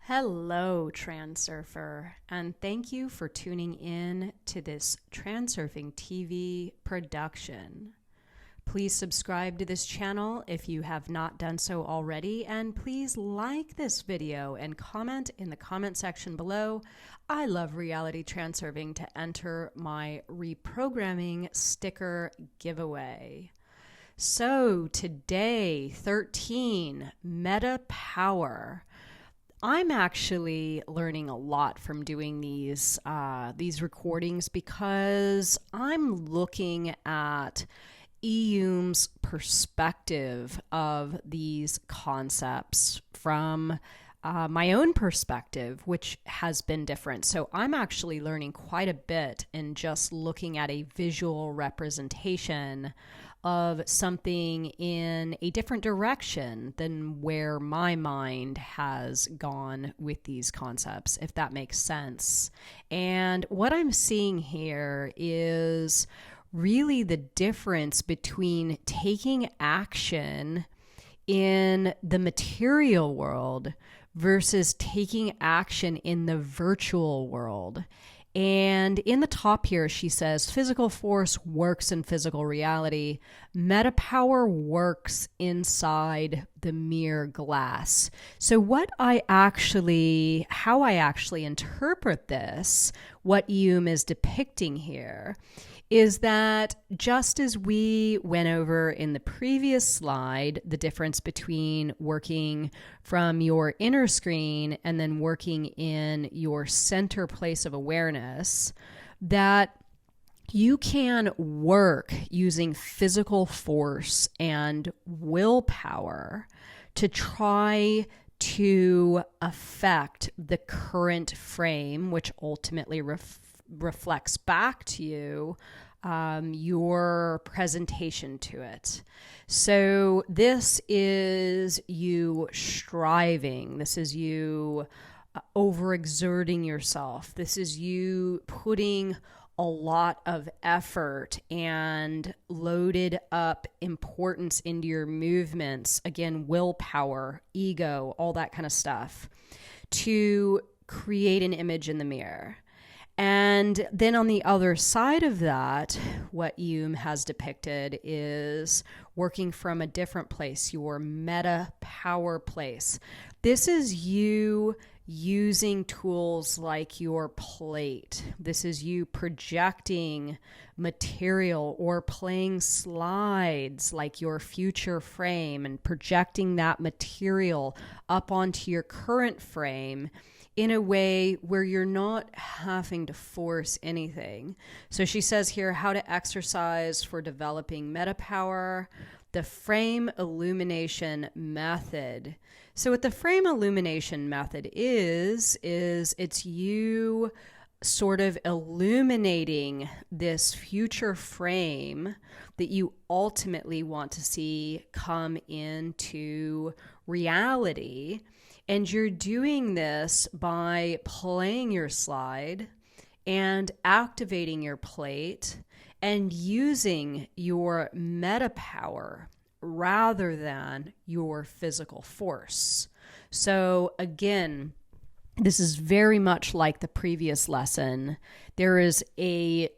Hello, Transurfer, and thank you for tuning in to this Transurfing TV production. Please subscribe to this channel if you have not done so already, and please like this video and comment in the comment section below. I love Reality Transurfing to enter my reprogramming sticker giveaway. So today, 13, Meta Power. I'm actually learning a lot from doing these recordings because I'm looking at Eum's perspective of these concepts from my own perspective, which has been different. So I'm actually learning quite a bit in just looking at a visual representation of something in a different direction than where my mind has gone with these concepts, if that makes sense. And what I'm seeing here is really the difference between taking action in the material world versus taking action in the virtual world. And in the top here, she says, physical force works in physical reality. Meta power works inside the mere glass. So how I actually interpret this, what Eum is depicting here, is that just as we went over in the previous slide, the difference between working from your inner screen and then working in your center place of awareness, that you can work using physical force and willpower to try to affect the current frame, which ultimately reflects back to you your presentation to it. So this is you striving. This is you overexerting yourself. This is you putting a lot of effort and loaded up importance into your movements. Again, willpower, ego, all that kind of stuff to create an image in the mirror. And then on the other side of that, what Eum has depicted is working from a different place, your meta power place. This is you using tools like your plate. This is you projecting material or playing slides like your future frame and projecting that material up onto your current frame in a way where you're not having to force anything. So she says here how to exercise for developing meta power, the frame illumination method. So what the frame illumination method is it's you sort of illuminating this future frame that you ultimately want to see come into reality. And you're doing this by playing your slide and activating your plate and using your meta power rather than your physical force. So again, this is very much like the previous lesson. There is a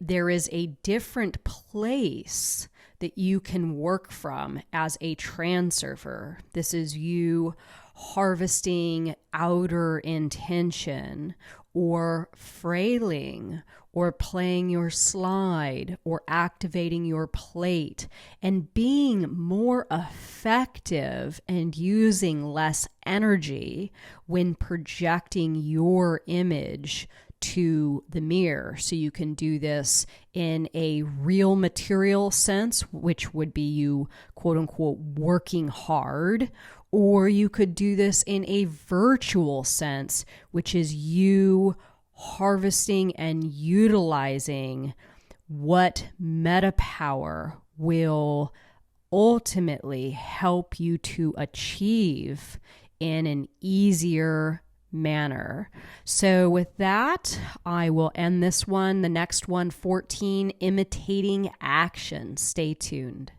different place that you can work from as a transurfer. This is you harvesting outer intention or frailing or playing your slide or activating your plate and being more effective and using less energy when projecting your image to the mirror. So you can do this in a real material sense, which would be you, quote unquote, working hard, or you could do this in a virtual sense, which is you harvesting and utilizing what meta power will ultimately help you to achieve in an easier manner. So with that, I will end this one. The next one, 14, imitating action. Stay tuned.